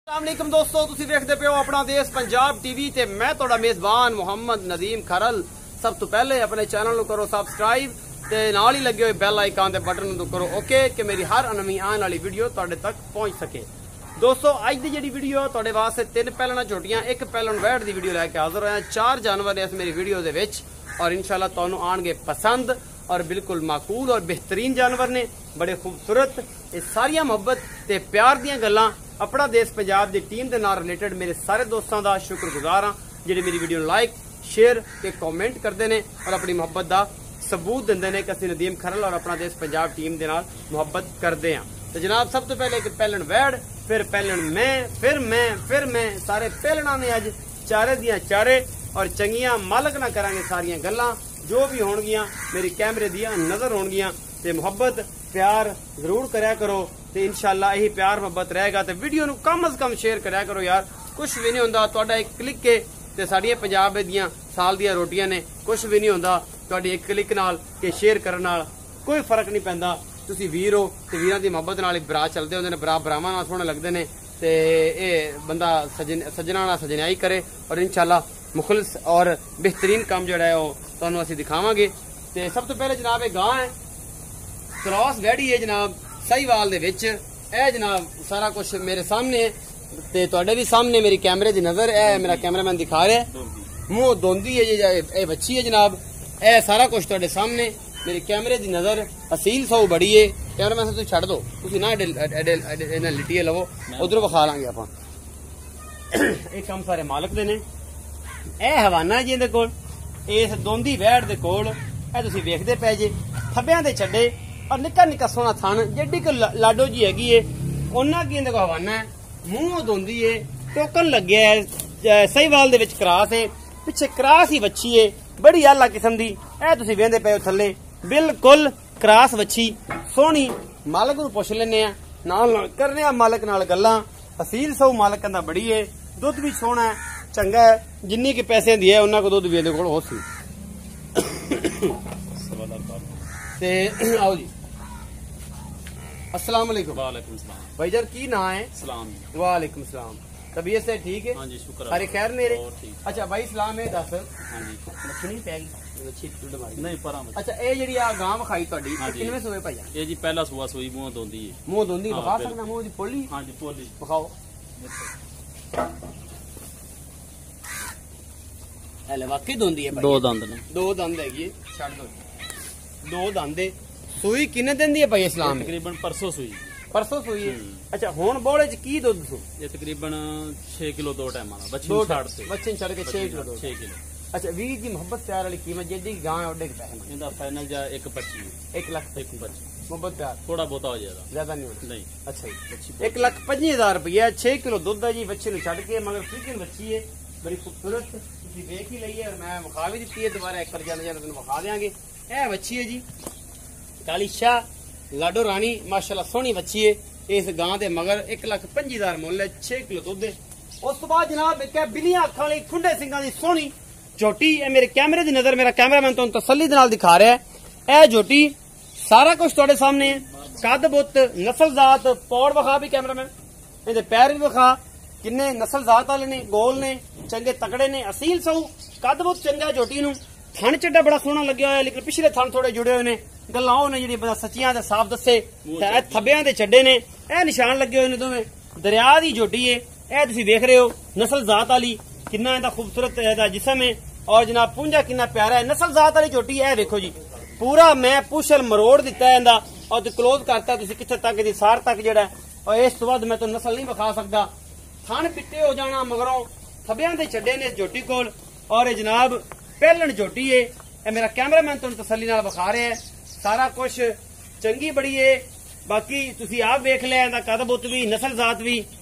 अस्सलामुअलैकुम दोस्तों, तुसी देखते पे हो अपना देश पंजाब टीवी ते मैं तुहाडा मेजबान मुहम्मद नदीम खरल। सब तो पहले अपने चैनल को करो सबसक्राइब ते नाल ही लगे हुए बैल आइकन दे बटन को करो ओके कि मेरी हर नवी आने वाली वीडियो तुहाडे तक पहुंच सके। दोस्तों अज की जी वीडियो तुहाडे वास्ते 3 पैलना झोटियां 1 पैलन वैड़ की वीडियो लैके हाजिर होया। 4 जानवर ने इस मेरी वीडियो दे विच और इंशाल्लाह तुहानू आणगे पसंद और बिल्कुल माकूल और बेहतरीन जानवर ने, बड़े खूबसूरत। ये सारिया मुहब्बत ते प्यार दियां गल्लां अपना देश पंजाब की टीम के नाल रिलेटेड मेरे सारे दोस्तों का शुक्रगुजार हाँ जिहड़े मेरी वीडियो लाइक शेयर ते कमेंट करते हैं और अपनी मुहब्बत का सबूत देंदे ने कि असीं नदीम खरल और अपना देश पंजाब टीम के नाल मुहब्बत करते हैं। तो जनाब सब तो पहले एक पैलन वैड़, फिर पैलन फिर मैं सारे पैलना ने अज चारे दियां चारे और चंगियां मालक ना करांगे सारियां गल्लां जो भी होणगियां मेरी कैमरे दियां नजर होणगियां ते मुहब्बत प्यार जरूर करया करो ते इंशाल्लाह यही प्यार मुहब्बत रहेगा। तो वीडियो नू कम अज कम शेयर करया करो यार, कुछ भी नहीं होंदा तुहाडा एक क्लिक के ते साडियां पंजाब दियां साल दियां रोटियां ने, कुछ भी नहीं होंदा तुहाडी एक क्लिक नाल के शेयर करन नाल कोई फर्क नहीं पैंदा। तुसी वीर हो ते वीरां दी मुहब्बत नाल बरा चलदे होंदे ने, बरा बरावां नाल सोहणे लगदे ने ते ये बंदा सजना नाल सजनाई करे और इंशाल्लाह मुखलिस और बेहतरीन काम जिहड़ा है वो तुहानू असीं दिखावांगे। ते सब तो पहले जनाब ये गां है क्रॉस वैड़ी है जनाब साहिवाल दे विच। ए जनाब सारा कुछ मेरे सामने है ते तुहाडे भी सामने मेरी कैमरे दी नजर है, मेरा कैमरामैन दिखा रहा है। मुंह दोंदी है ये बच्ची है जनाब, ए सारा कुछ तुहाडे सामने मेरी कैमरे दी नजर। असील सौ बड़ी है, कैमरामैन तुसीं छड्ड दो, तुसीं ना इन्हां लिटिए लवो, उधर विखा लांगे आपां। ये काम सारे मालक दे ने। ए हवाना जी दे कोल इस दोंदी वैड़ दे कोल ए तुसीं वेखदे पै जे थब्बियां दे छड्डे और निक्का निक्का सोहना थन जेडी को लाडो जी हैगी है उन्ना की इहदे को हवाना है, मूंह दोंदी है, टोकन लगे है, सहीवाल दे विच क्रास है, पिछे क्रास ही बच्ची है, बड़ी आला किस्म दी। ए तुसीं वेंदे पे हो थल्ले बिल्कुल क्रास बच्ची सोहनी। मालक नूं पुछ लैने आ नाल करने आ मालक नाल गल्लां। असील सौ मालक कहंदा बड़ी है, दुध भी सोहना है, चंगा है, जिन्नी के पैसे दी है उन्ना को दुध भी इहदे कोल हो सी। ते आओ जी अस्सलाम वालेकुम। वालेकुम सलाम भाईजान की ना है? सलाम। वालेकुम सलाम। तबीयत से ठीक है? हाँ जी शुक्र है। सारे खैर मेरे? ठीक। अच्छा भाई सलाम है दस हाँ जी मछली पैगी नहीं परा अच्छा ये जी आ गां विखाई तुहाडी हाँ जी। किनवें सूए भाईजान? ये जी पहला सुआ सुई मुंह दोंदी है। मुंह दोंदी हाँ, विखा बिल्कुल। सकना मुंह दी पोली? हाँ जी पोली विखाओ हले वाकई दोंदी है भाई? दो दंद ने। दो दंद हैगी है, छड्ड दो। दो दंद है। सूई किन्ने दिन दी है भाई इस्लाम? तकरीबन परसों सुई। परसों सूई है। अच्छा हुण बोले च की दुध सु? ये तकरीबन 6 किलो 2 टाइम आना बच्चे दो छाड़ से बच्चे छड़ के 6 किलो 6 किलो। अच्छा वीर जी मोहब्बत प्यार वाली कीमत जेडी गां है ओडे के पैसे इनका फाइनल जा 1.25 1 लाख 1.25 मोहब्बत प्यार थोड़ा बहुत हो जाएगा ज्यादा नहीं होता। नहीं। अच्छा जी 1,25,000 रुपया 6 किलो दुध है जी बच्चे ने छड़ के, मगर फ्रीकिन बच्ची है बड़ी खूबसूरत, तुसीं देख ही लई है और मैं विखा भी दी है, दोबारा एक बार जाने विखा देंगे। ए बच्ची है जी काली शाह लाडो रानी माशाल्लाह सोहनी बच्ची है। इस गां दे मगर 1,25,000 मुल है, 6 किलो दुध है। उस तो बाद जनाब एक बिलियां अखां वाली खुंडे सिंगां दी सोहनी झोटी है मेरे कैमरे दी नजर, मेरा कैमरामैन तो तसल्ली दे नाल दिखा रहा है। ए झोटी सारा कुछ तुहाडे सामने है, कद बुत नस्ल जात पौड़ विखा भी कैमरामैन, इहदे पैर भी विखा किन्ने नस्ल जात वाले ने, गोल ने, चंगे तकड़े ने, असील सऊ कद बुत चंगा झोटी नूं। थन चड्डा बड़ा सोहना लग्या होया लेकिन पिछले थन थोड़े जुड़े हुए ने, गल्लां ओह ने जिहड़ियां सच्चियां ते साफ दस्से ते थब्बियां दे चड्डे ने, ए निशान लगे हुए ने दोवें। दरिया दी झोटी है, ए तुसीं देख रहे हो नस्ल जात वाली, किन्ना इहदा खूबसूरत इहदा जिस्म है और जनाब पुंजा किन्ना प्यारा है। नस्ल जात वाली झोटी है, देखो जी पूरा मैं पुशल मरोड़ दिता है इंदा और क्लोज करता तुसीं कित्थे तक दी सार तक जेड़ा है, और इस तो बाद मैं तो नस्ल नहीं विखा सकदा। थन पिट्टे हो जाना मगरों थब्बियां दे चड्डे ने झोटी कोल और जनाब पहलन झोटी है। ए मेरा कैमरामैन तुहानू तसल्ली नाल विखा रहा है, सारा कुछ चंगी बड़ी है। बाकी तुसीं आप वेख लिया इहदा कद बुत भी नस्ल जात भी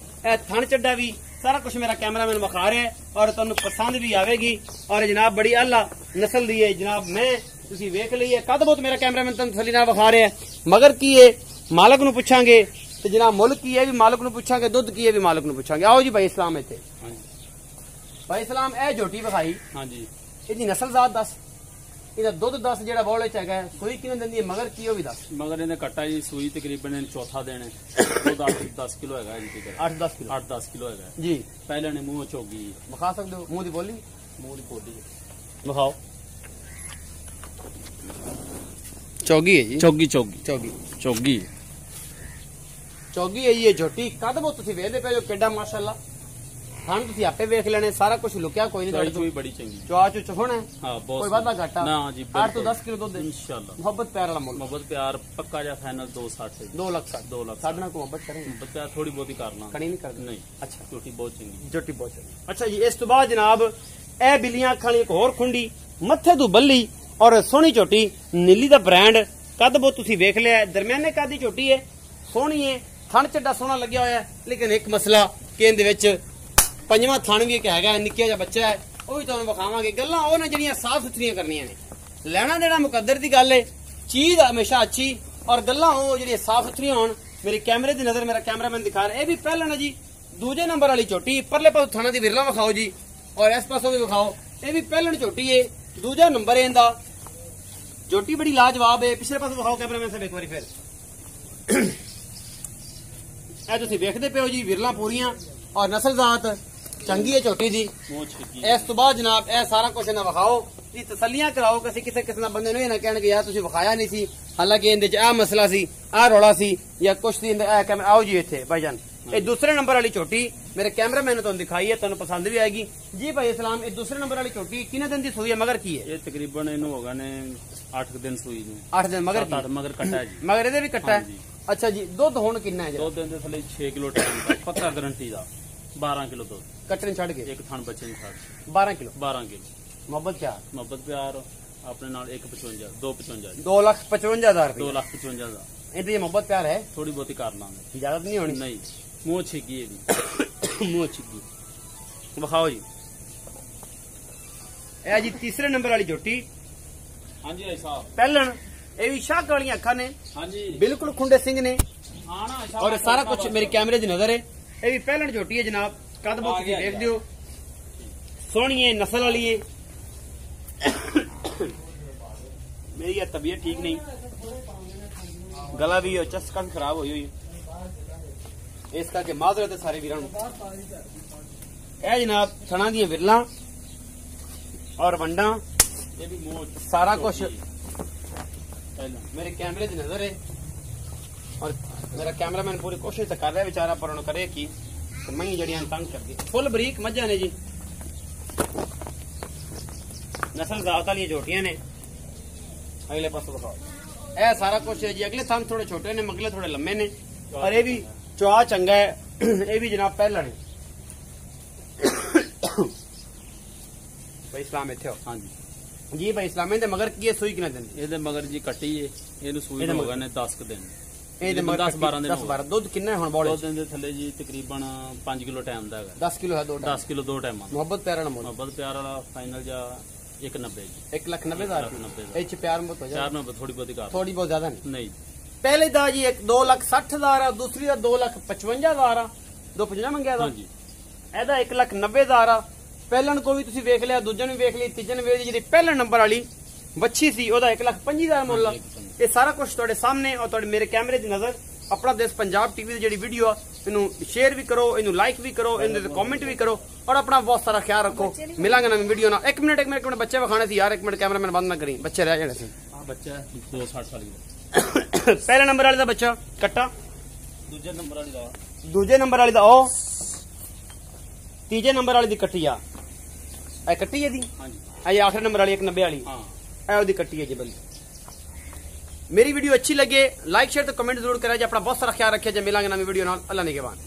थन चड्डा भी सारा कुछ मेरा कैमरामैन विखा रहा है और तुहानू पसंद भी आवेगी। और जनाब बड़ी आला नस्ल दी है जनाब, मैं तुसीं वेख लई है कद बुत मेरा कैमरामैन तुहानू तसल्ली नाल विखा रहा है। मगर की है मालक नू पुछांगे ते जनाब मुल की है भी मालक नू पुछांगे, दुध की है भी मालक नू पुछांगे। आओ जी भाई इस्लाम इत्थे भाई इस्लाम ए झोटी विखाई हाँ जी इहदी नस्ल जात दस। ਇਹਦਾ ਦੁੱਧ 10 ਜਿਹੜਾ ਬੋਲੇ ਚ ਹੈਗਾ ਸੂਈ ਕਿਵੇਂ ਦਿੰਦੀ ਹੈ ਮਗਰ ਕੀ ਉਹ ਵੀ ਦੱਸ। ਮਗਰ ਇਹਨੇ ਕੱਟਾ ਜੀ ਸੂਈ ਤਕਰੀਬਨ ਇਹਨੇ ਚੌਥਾ ਦੇਣੇ ਦੁੱਧ 8-10 ਕਿਲੋ ਹੈਗਾ ਜੀ ਤੀਕਰ 8-10 ਕਿਲੋ 8-10 ਕਿਲੋ ਹੈਗਾ ਜੀ। ਪਹਿਲੇ ਨੇ ਮੂੰਹ ਚੋਗੀ ਵਿਖਾ ਸਕਦੇ ਹੋ ਮੂੰਹ ਦੀ ਬੋਲੀ ਮੂੰਹ ਦੀ ਪੋਡੀ ਵਿਖਾਓ। ਚੌਗੀ ਹੈ ਜੀ ਚੋਗੀ ਚੋਗੀ ਚੌਗੀ ਚੋਗੀ ਚੌਗੀ ਹੈ ਜੀ ਇਹ ਝੋਟੀ ਕਦ ਬੋ ਤੁਸੀਂ ਵੇਖਦੇ ਪਏ ਜੋ ਕਿੱਡਾ ਮਾਸ਼ਾਅੱਲਾ ਖਾਣ ਤੁਸੀਂ ਆਪੇ ਵੇਖ ਲੈਣੇ ਸਾਰਾ ਕੁਝ ਲੁਕਿਆ ਕੋਈ ਨਹੀਂ ਸਾਡੀ ਤੁਹਾਡੇ ਚੋਈ ਬੜੀ ਚੰਗੀ ਚੁਆ ਚੁ ਚੁਣਾ ਹਾਂ ਬਹੁਤ ਕੋਈ ਵਾਧਾ ਘਾਟਾ ਨਾ ਜੀ 8 ਤੋਂ 10 ਕਿਲੋ ਦੁੱਧ ਇਨਸ਼ਾਅੱਲਾ ਮੁਹੱਬਤ ਪਿਆਰ ਵਾਲਾ ਮੁੱਲ ਮੁਹੱਬਤ ਪਿਆਰ ਪੱਕਾ ਜਾਂ ਫਾਈਨਲ 260 2 ਲੱਖ 60 2 ਲੱਖ ਸਾਡੇ ਨਾਲ ਕੋਈ ਮੁਹੱਬਤ ਕरेंगे ਬੱਚਾ ਥੋੜੀ ਬਹੁਤੀ ਕਰ ਲਾਂ ਕਣੀ ਨਹੀਂ ਕਰਦੇ ਨਹੀਂ ਅੱਛਾ ਝੋਟੀ ਬਹੁਤ ਚੰਗੀ ਝੋਟੀ ਬਹੁਤ ਚੰਗੀ। ਅੱਛਾ ਜੀ ਇਸ ਤੋਂ ਬਾਅਦ ਜਨਾਬ ਇਹ ਬਿੱਲੀਆਂ ਅੱਖਾਂ ਵਾਲੀ ਇੱਕ ਹੋਰ ਖੁੰਡੀ ਮੱਥੇ ਤੋਂ ਬੱਲੀ ਔਰ ਸੋਹਣੀ ਝੋਟੀ ਨੀਲੀ ਦਾ ਬ੍ਰਾਂਡ ਕੱਦ ਬਹੁਤ ਤੁਸੀਂ ਵੇਖ ਲਿਆ ਦਰਮਿਆਨੇ ਕੱਦ ਦੀ ਝੋਟੀ ਹੈ ਸੋਹਣੀ ਹੈ ਥਣ ਚੱਡਾ ਸੋਹਣਾ ਲੱਗਿਆ ਹੋਇਆ ਹੈ ਲੇਕਿਨ ਇੱਕ ਮਸਲਾ ਕਿ ਇਹਦੇ ਵਿੱਚ ਪੰਜਵਾਂ ਥਣ ਵੀ ਇੱਕ ਹੈਗਾ ਨਿੱਕਿਆ ਜਿਹਾ ਬੱਚਾ ਹੈ ਉਹ ਵੀ ਤੁਹਾਨੂੰ ਵਿਖਾਵਾਂਗੇ ਗੱਲਾਂ ਉਹ ਨੇ ਜਿਹੜੀਆਂ ਸਾਫ਼ ਸੁਥਰੀਆਂ ਕਰਨੀਆਂ ਨੇ ਲੈਣਾ ਦੇਣਾ ਮੁਕੱਦਰ ਦੀ ਗੱਲ ਹੈ ਚੀਜ਼ ਹਮੇਸ਼ਾ ਅੱਛੀ ਔਰ ਗੱਲਾਂ ਉਹ ਜਿਹੜੀਆਂ ਸਾਫ਼ ਸੁਥਰੀਆਂ ਹੋਣ। ਮੇਰੀ ਕੈਮਰੇ ਦੀ ਨਜ਼ਰ ਮੇਰਾ ਕੈਮਰਾਮੈਨ ਦਿਖਾ ਰਿਹਾ ਇਹ ਵੀ ਪਹਿਲਾਂ ਨਾ ਜੀ ਦੂਜੇ ਨੰਬਰ ਵਾਲੀ ਝੋਟੀ ਪਰਲੇ ਪਾਸੋਂ ਥਾਣਾ ਦੀ ਵਿਰਲਾ ਵਿਖਾਓ ਜੀ ਔਰ ਇਸ ਪਾਸੋਂ ਵੀ ਵਿਖਾਓ ਇਹ ਵੀ ਪਹਿਲਣ ਝੋਟੀ ਹੈ ਦੂਜਾ ਨੰਬਰ ਹੈ ਇਹਦਾ ਝੋਟੀ ਬੜੀ ਲਾਜਵਾਬ ਹੈ ਪਿਛਲੇ ਪਾਸੋਂ ਵਿਖਾਓ ਕੈਮਰਾਮੈਨ ਸਾਹਿਬ ਇੱਕ ਵਾਰੀ ਫਿਰ ਇਹ ਤੁਸੀਂ ਵੇਖਦੇ ਪਿਓ ਜੀ ਵਿਰਲਾ ਪੂਰੀਆਂ ਔਰ ਨਸਲਜ਼ਾਤ ਚੰਗੀ ਹੈ ਝੋਟੀ ਦੀ। ਮੂੰਹ ਛਿੱਕੀ ਇਸ ਤੋਂ ਬਾਅਦ ਜਨਾਬ ਇਹ ਸਾਰਾ ਕੁਝ ਨਾ ਵਿਖਾਓ ਇਹ ਤਸੱਲੀਆਂ ਕਰਾਓ ਕਿ ਕਿਸੇ ਕਿਸੇ ਨਾਲ ਬੰਦੇ ਨੂੰ ਇਹ ਨਾ ਕਹਿਣਗੇ ਯਾਰ ਤੁਸੀਂ ਵਿਖਾਇਆ ਨਹੀਂ ਸੀ ਹਾਲਾਂਕਿ ਇਹਦੇ ਚ ਆਹ ਮਸਲਾ ਸੀ ਆਹ ਰੌਲਾ ਸੀ ਜਾਂ ਕੁਛ ਦੀ ਇਹ ਕੈਮਰਾ ਆਓ ਜੀ ਇੱਥੇ ਭਾਈਜਾਨ ਇਹ ਦੂਸਰੇ ਨੰਬਰ ਵਾਲੀ ਝੋਟੀ ਮੇਰੇ ਕੈਮਰਾਮੈਨ ਨੇ ਤੁਹਾਨੂੰ ਦਿਖਾਈ ਹੈ ਤੁਹਾਨੂੰ ਪਸੰਦ ਵੀ ਆਏਗੀ ਜੀ ਭਾਈ ਇਸਲਾਮ ਇਹ ਦੂਸਰੇ ਨੰਬਰ ਵਾਲੀ ਝੋਟੀ ਕਿੰਨੇ ਦਿਨ ਦੀ ਸੂਈ ਹੈ ਮਗਰ ਕੀ ਹੈ ਇਹ ਤਕਰੀਬਨ ਇਹਨੂੰ ਹੋਗਾ ਨੇ 8 ਦਿਨ ਸੂਈ ਨੂੰ 8 ਦਿਨ ਮਗਰ 8 ਮਗਰ ਕੱਟਾ ਜੀ ਮਗਰ ਇਹਦੇ ਵੀ ਕੱਟਾ ਹੈ ਹਾਂਜੀ। ਅੱਛਾ ਜੀ ਦੁੱਧ ਹੁਣ ਕਿੰਨਾ ਹੈ ਦੋ ਦਿਨ ਦੇ ਥੱਲੇ 6 ਕਿਲੋ ਟਾਈਮ ਦਾ ਪੱਕਾ ਗਾਰੰਟੀ ਦਾ 12 ਕਿਲੋ ਦੁੱਧ ਕੱਟਣ ਛੱਡ ਕੇ ਇੱਕ ਥਣ ਬੱਚੇ ਨੂੰ ਛੱਡ 12 ਕਿਲੋ 12 ਕਿਲੋ ਮੁਹੱਬਤ ਚਾਰ ਮੁਹੱਬਤ ਪਿਆਰ ਆਪਣੇ ਨਾਲ 155 255 2,55,000 ਰੁਪਏ 2,55 ਦਾ ਇਹਦੀ ਇਹ ਮੁਹੱਬਤ ਪਿਆਰ ਹੈ ਥੋੜੀ ਬਹੁਤੀ ਕਰ ਲਾਂਗੇ ਇਜਾਜ਼ਤ ਨਹੀਂ ਹੋਣੀ ਨਹੀਂ ਮੂੰਹ ਛਿੱਕੀ ਇਹਦੀ ਮੂੰਹ ਚਿੱਗੀ ਵਿਖਾਓ ਜੀ ਇਹ ਜੀ ਤੀਸਰੇ ਨੰਬਰ ਵਾਲੀ ਝੋਟੀ ਹਾਂਜੀ ਭਾਈ ਸਾਹਿਬ ਪਹਿਲਣ ਇਹ ਵੀ ਸ਼ਾਹ ਵਾਲੀਆਂ ਅੱਖਾਂ ਨੇ ਹਾਂਜੀ ਬਿਲਕੁਲ ਖੁੰਡੇ ਸਿੰਘ ਨੇ ਹਾਂ ਨਾ ਔਰ ਇਹ ਸਾਰਾ ਕੁਝ ਮੇਰੇ ਕੈਮਰੇ ਦੀ ਨਜ਼ਰ ਹੈ ਇਹ ਵੀ ਪਹਿਲਣ ਝੋਟੀ ਹੈ ਜਨਾਬ ਕਦ ਬਹੁਤ ਤੁਸੀਂ ਵੇਖਦੇ ਹੋ ਸੋਹਣੀ ਹੈ ਨਸਲ ਵਾਲੀ ਹੈ ਮੇਰੀ ਇਹ ਤਬੀਅਤ ਠੀਕ ਨਹੀਂ ਗਲਾ ਵੀ ਚਸਕਾ ਵੀ ਖਰਾਬ ਹੋਈ ਹੋਈ ਇਸ ਕਰਕੇ ਮਾਜ਼ਰਤ ਹੈ ਸਾਰੇ ਵੀਰਾਂ ਨੂੰ ਇਹ ਜਨਾਬ ਥਣਾ ਦੀਆਂ ਵਿਰਲਾਂ ਔਰ ਵੰਡਾਂ ਇਹ ਵੀ ਮੂੰਹ ਸਾਰਾ ਕੁਝ ਪਹਿਲਾਂ मेरे कैमरे की नजर है और मेरा कैमरामैन पूरी कोशिश तो कर रहा है बेचारा पर उन्होंने करे कि तो मैं जड़ियां तंग कर दी फुल बरीक मज्जा ने जी नस्ल जात वाली झोटियां ने अगले पास दिखाओ ए सारा कुछ है जी अगले थन थोड़े छोटे ने मगले थोड़े लंबे ने और ये भी चुआ चंगा है ये भी जनाब पहला ने भाई इस्लाम इथे हो ਹਾਂਜੀ जी भाई इस्लाम दे मगर की सुई किना दिन ਇਹਦੇ ਮਗਰ ਜੀ ਕੱਟੀ ਏ ਇਹਨੂੰ ਸੂਈ ਇਹਦੇ ਨੂੰ ਮਗਰ ਹੋਗਾ ਨੇ 10 ਦਿਨ ਇਹਦੇ ਮਗਰ 10-12 ਦਿਨ 10-12 ਦੁੱਧ ਕਿੰਨਾ ਹੈ ਹੁਣ ਬੋਲੇ 2 ਦਿਨ ਦੇ ਥੱਲੇ ਜੀ ਤਕਰੀਬਨ 5 ਕਿਲੋ ਟਾਈਮ ਦਾ ਹੈਗਾ 10 किलो है दो 10 ਕਿਲੋ 2 ਟਾਈਮਾਂ मोहब्बत प्यारा ना मोल ਮੁਹੱਬਤ ਪਿਆਰ ਵਾਲਾ ਫਾਈਨਲ ਜਾਂ 190 ਜੀ 1,90,000 1,90,000 ਇਹ ਚ ਪਿਆਰ ਮੁਹੱਬਤ ਹੋ ਜਾ 490 ਥੋੜੀ ਬਹੁਤੀ ਕਰ ਥੋੜੀ ਬਹੁਤ ਜ਼ਿਆਦਾ ਨਹੀਂ ਨਹੀਂ ਪਹਿਲੇ ਦਾ ਜੀ ਇੱਕ 2,60,000 ਆ ਦੂਸਰੀ ਦਾ 2,55,000 ਆ 2,50 ਮੰਗਿਆ ਦਾ ਹਾਂਜੀ ਇਹਦਾ 1,90,000 ਆ ਪਹਿਲਣ ਕੋਈ ਵੀ ਤੁਸੀਂ ਵੇਖ ਲਿਆ ਦੂਜੇ ਨੂੰ ਵੇਖ ਲਈ ਤੀਜੇ ਨੂੰ ਵੇਖ ਲਈ ਜਿਹੜੀ ਪਹਿਲੇ ਨੰਬਰ ਵਾਲੀ ਵੱਛੀ ਸੀ ਉਹਦਾ 1,25,000 ਮੁੱਲ ਆ। ਇਹ ਸਾਰਾ ਕੁਝ ਤੁਹਾਡੇ ਸਾਹਮਣੇ ਔਰ ਤੁਹਾਡੇ ਮੇਰੇ ਕੈਮਰੇ ਦੀ ਨਜ਼ਰ ਆਪਣਾ ਦੇਸ਼ ਪੰਜਾਬ ਟੀਵੀ ਦੀ ਜਿਹੜੀ ਵੀਡੀਓ ਆ ਇਹਨੂੰ ਸ਼ੇਅਰ ਵੀ ਕਰੋ ਇਹਨੂੰ ਲਾਈਕ ਵੀ ਕਰੋ ਇਹਦੇ ਤੇ ਕਮੈਂਟ ਵੀ ਕਰੋ ਔਰ ਆਪਣਾ ਬਹੁਤ ਸਾਰਾ ਖਿਆਲ ਰੱਖੋ ਮਿਲਾਂਗੇ ਨਵੀਂ ਵੀਡੀਓ ਨਾਲ 1 ਮਿੰਟ ਬੱਚੇ ਵਿਖਾਣੇ ਸੀ ਯਾਰ 1 ਮਿੰਟ ਕੈਮਰਾਮੈਨ ਬੰਦ ਨਾ ਕਰੀ ਬੱਚੇ ਰਹਿ ਜਾਣੇ ਸੀ ਆ ਬੱਚਾ 260 ਵਾਲੀ ਦਾ ਪਹਿਲੇ ਨੰਬਰ ਵਾਲੇ ਦਾ ਬੱਚਾ ਕੱਟਾ ਦੂਜੇ ਨੰਬਰ ਵਾਲੀ ਦਾ ਦੂਜੇ ਨੰਬਰ ਵਾਲੀ ਦਾ ਉਹ ਤੀਜੇ ਨੰਬਰ ਵਾਲੀ ਦੀ ਕੱਟੀ ਆ ਇਹ ਕੱਟੀ ਹੈ ਦੀ ਹਾਂਜੀ ਇਹ ਆਖਰੀ ਨੰਬਰ ਵਾਲੀ 190 ਵਾਲੀ ਹਾਂ ਇਹ ਉਹਦੀ ਕੱਟੀ ਹੈ ਜੀ ਬਲੀ मेरी वीडियो अच्छी लगे लाइक शेयर तो कमेंट जरूर करें अपना बहुत सारा ख्याल रखिए जब मिलेंगे नई वीडियो नाल अल्लाह निगहबान।